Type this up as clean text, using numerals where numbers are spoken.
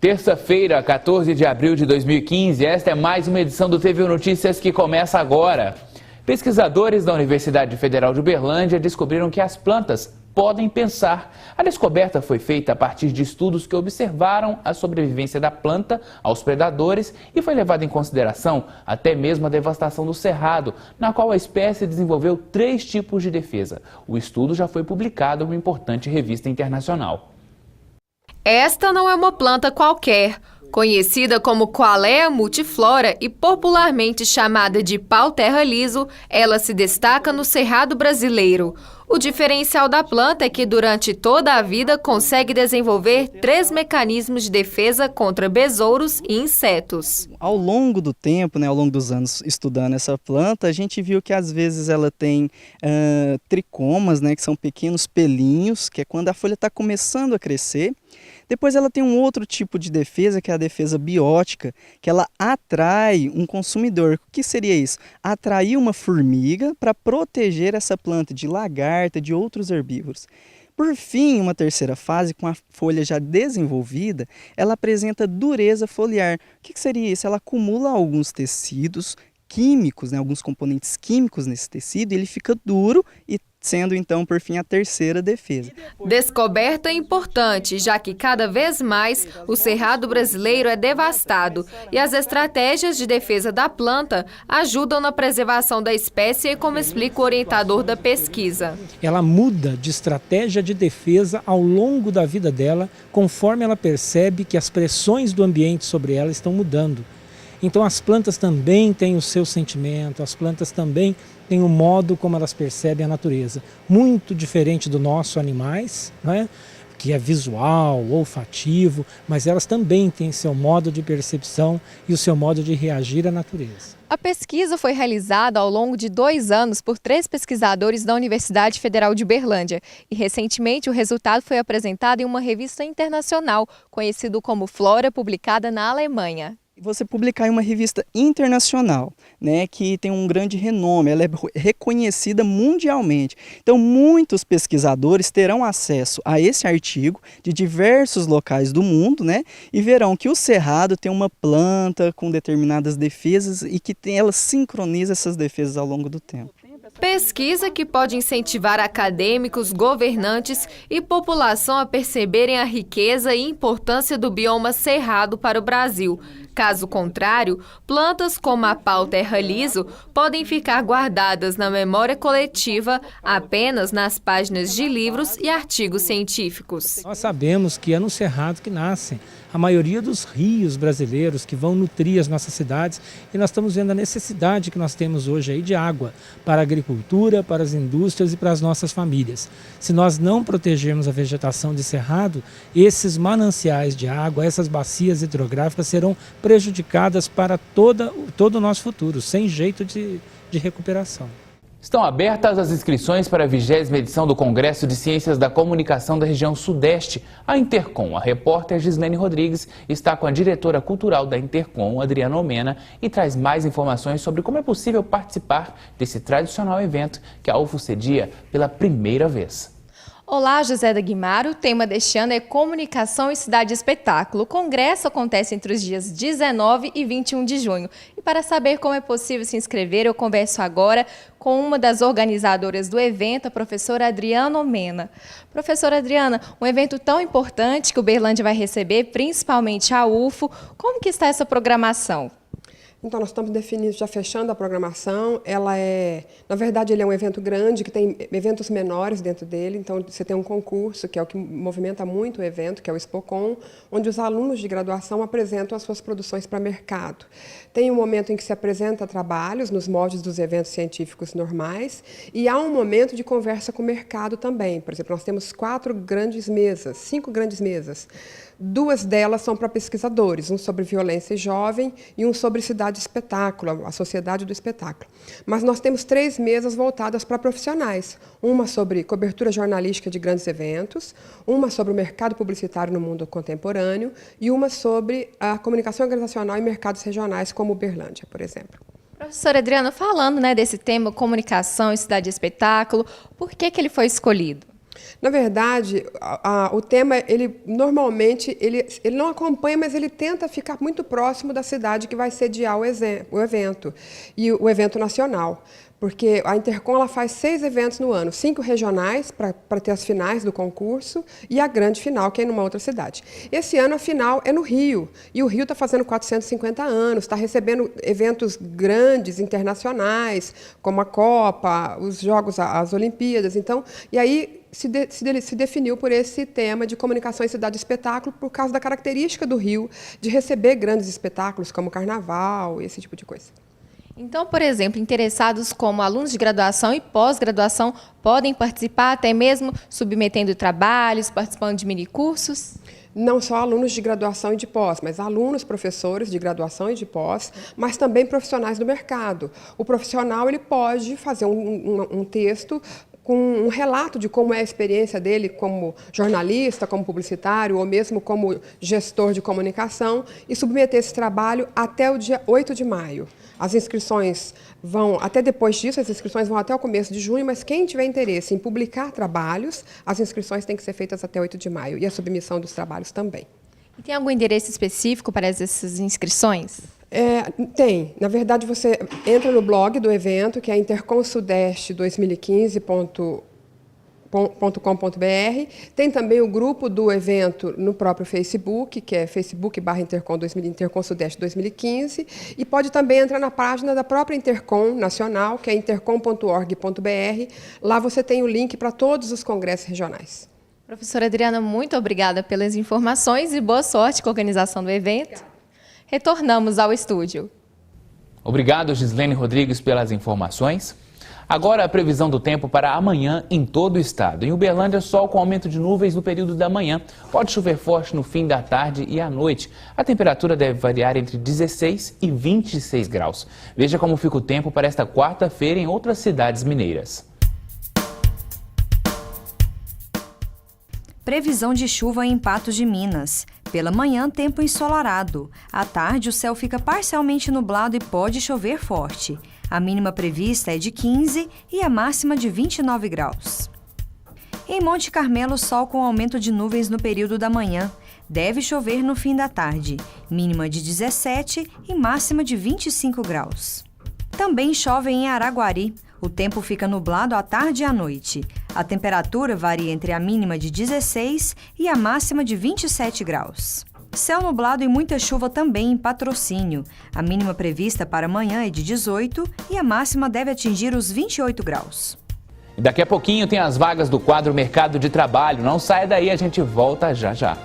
Terça-feira, 14 de abril de 2015, esta é mais uma edição do TV Notícias que começa agora. Pesquisadores da Universidade Federal de Uberlândia descobriram que as plantas podem pensar. A descoberta foi feita a partir de estudos que observaram a sobrevivência da planta aos predadores e foi levada em consideração até mesmo a devastação do cerrado, na qual a espécie desenvolveu 3 tipos de defesa. O estudo já foi publicado em uma importante revista internacional. Esta não é uma planta qualquer. Conhecida como Qualea multiflora e popularmente chamada de pau-terra liso, ela se destaca no cerrado brasileiro. O diferencial da planta é que durante toda a vida consegue desenvolver 3 mecanismos de defesa contra besouros e insetos. Ao longo do tempo, ao longo dos anos estudando essa planta, a gente viu que às vezes ela tem tricomas, que são pequenos pelinhos, que é quando a folha está começando a crescer. Depois ela tem um outro tipo de defesa, que é a defesa biótica, que ela atrai um consumidor. O que seria isso? Atrair uma formiga para proteger essa planta de lagarta, de outros herbívoros. Por fim, uma terceira fase, com a folha já desenvolvida, ela apresenta dureza foliar. O que seria isso? Ela acumula alguns tecidos químicos, alguns componentes químicos nesse tecido, e ele fica duro e sendo então, por fim, a terceira defesa. Descoberta importante, já que cada vez mais o cerrado brasileiro é devastado e as estratégias de defesa da planta ajudam na preservação da espécie, como explica o orientador da pesquisa. Ela muda de estratégia de defesa ao longo da vida dela, conforme ela percebe que as pressões do ambiente sobre ela estão mudando. Então as plantas também têm o seu sentimento, as plantas também têm o modo como elas percebem a natureza. Muito diferente do nosso animais, que é visual, olfativo, mas elas também têm seu modo de percepção e o seu modo de reagir à natureza. A pesquisa foi realizada ao longo de 2 anos por 3 pesquisadores da Universidade Federal de Uberlândia e recentemente o resultado foi apresentado em uma revista internacional, conhecida como Flora, publicada na Alemanha. Você publicar em uma revista internacional, que tem um grande renome, ela é reconhecida mundialmente. Então, muitos pesquisadores terão acesso a esse artigo de diversos locais do mundo, e verão que o cerrado tem uma planta com determinadas defesas e que ela sincroniza essas defesas ao longo do tempo. Pesquisa que pode incentivar acadêmicos, governantes e população a perceberem a riqueza e importância do bioma cerrado para o Brasil. Caso contrário, plantas como a pau-terra liso podem ficar guardadas na memória coletiva apenas nas páginas de livros e artigos científicos. Nós sabemos que é no cerrado que nascem a maioria dos rios brasileiros que vão nutrir as nossas cidades e nós estamos vendo a necessidade que nós temos hoje aí de água para a agricultura, para as indústrias e para as nossas famílias. Se nós não protegermos a vegetação de cerrado, esses mananciais de água, essas bacias hidrográficas serão prejudicadas para todo o nosso futuro, sem jeito de recuperação. Estão abertas as inscrições para a 20ª edição do Congresso de Ciências da Comunicação da região Sudeste, a Intercom. A repórter Gislene Rodrigues está com a diretora cultural da Intercom, Adriana Omena, e traz mais informações sobre como é possível participar desse tradicional evento que a UFO cedia pela primeira vez. Olá, José da Guimaro. O tema deste ano é Comunicação e Cidade Espetáculo. O congresso acontece entre os dias 19 e 21 de junho. E para saber como é possível se inscrever, eu converso agora com uma das organizadoras do evento, a professora Adriana Omena. Professora Adriana, um evento tão importante que o Uberlândia vai receber, principalmente a UFO, como que está essa programação? Então, nós estamos definindo, já fechando a programação. Na verdade, ele é um evento grande, que tem eventos menores dentro dele. Então, você tem um concurso, que é o que movimenta muito o evento, que é o Expocom, onde os alunos de graduação apresentam as suas produções para mercado. Tem um momento em que se apresenta trabalhos nos moldes dos eventos científicos normais e há um momento de conversa com o mercado também. Por exemplo, nós temos 5 grandes mesas. 2 delas são para pesquisadores, um sobre violência jovem e um sobre cidade espetáculo, a sociedade do espetáculo. Mas nós temos 3 mesas voltadas para profissionais, uma sobre cobertura jornalística de grandes eventos, uma sobre o mercado publicitário no mundo contemporâneo e uma sobre a comunicação organizacional e mercados regionais, como Uberlândia, por exemplo. Professora Adriana, falando desse tema, comunicação e cidade espetáculo, por que ele foi escolhido? Na verdade, o tema, ele normalmente, ele não acompanha, mas ele tenta ficar muito próximo da cidade que vai sediar o evento, e o evento nacional. Porque a Intercom ela faz 6 eventos no ano, 5 regionais para ter as finais do concurso e a grande final, que é em uma outra cidade. Esse ano a final é no Rio, e o Rio está fazendo 450 anos, está recebendo eventos grandes, internacionais, como a Copa, os Jogos, as Olimpíadas. Então, e aí se definiu por esse tema de comunicação em cidade e espetáculo, por causa da característica do Rio de receber grandes espetáculos, como carnaval e esse tipo de coisa. Então, por exemplo, interessados como alunos de graduação e pós-graduação podem participar, até mesmo submetendo trabalhos, participando de minicursos? Não só alunos de graduação e de pós, mas alunos, professores de graduação e de pós, mas também profissionais do mercado. O profissional ele pode fazer um texto com um relato de como é a experiência dele como jornalista, como publicitário ou mesmo como gestor de comunicação e submeter esse trabalho até o dia 8 de maio. As inscrições vão, até depois disso, as inscrições vão até o começo de junho, mas quem tiver interesse em publicar trabalhos, as inscrições têm que ser feitas até 8 de maio e a submissão dos trabalhos também. E tem algum endereço específico para essas inscrições? Tem. Na verdade, você entra no blog do evento, que é intercomsudeste2015.com.br. Tem também o grupo do evento no próprio Facebook, que é Facebook/Intercom Sudeste 2015. E pode também entrar na página da própria Intercom Nacional, que é intercom.org.br. Lá você tem o link para todos os congressos regionais. Professora Adriana, muito obrigada pelas informações e boa sorte com a organização do evento. Retornamos ao estúdio. Obrigado, Gislene Rodrigues, pelas informações. Agora a previsão do tempo para amanhã em todo o estado. Em Uberlândia, sol com aumento de nuvens no período da manhã. Pode chover forte no fim da tarde e à noite. A temperatura deve variar entre 16 e 26 graus. Veja como fica o tempo para esta quarta-feira em outras cidades mineiras. Previsão de chuva em Patos de Minas. Pela manhã, tempo ensolarado. À tarde, o céu fica parcialmente nublado e pode chover forte. A mínima prevista é de 15 e a máxima de 29 graus. Em Monte Carmelo, sol com aumento de nuvens no período da manhã. Deve chover no fim da tarde. Mínima de 17 e máxima de 25 graus. Também chove em Araguari. O tempo fica nublado à tarde e à noite. A temperatura varia entre a mínima de 16 e a máxima de 27 graus. Céu nublado e muita chuva também em Patrocínio. A mínima prevista para amanhã é de 18 e a máxima deve atingir os 28 graus. E daqui a pouquinho tem as vagas do quadro Mercado de Trabalho. Não saia daí, a gente volta já já.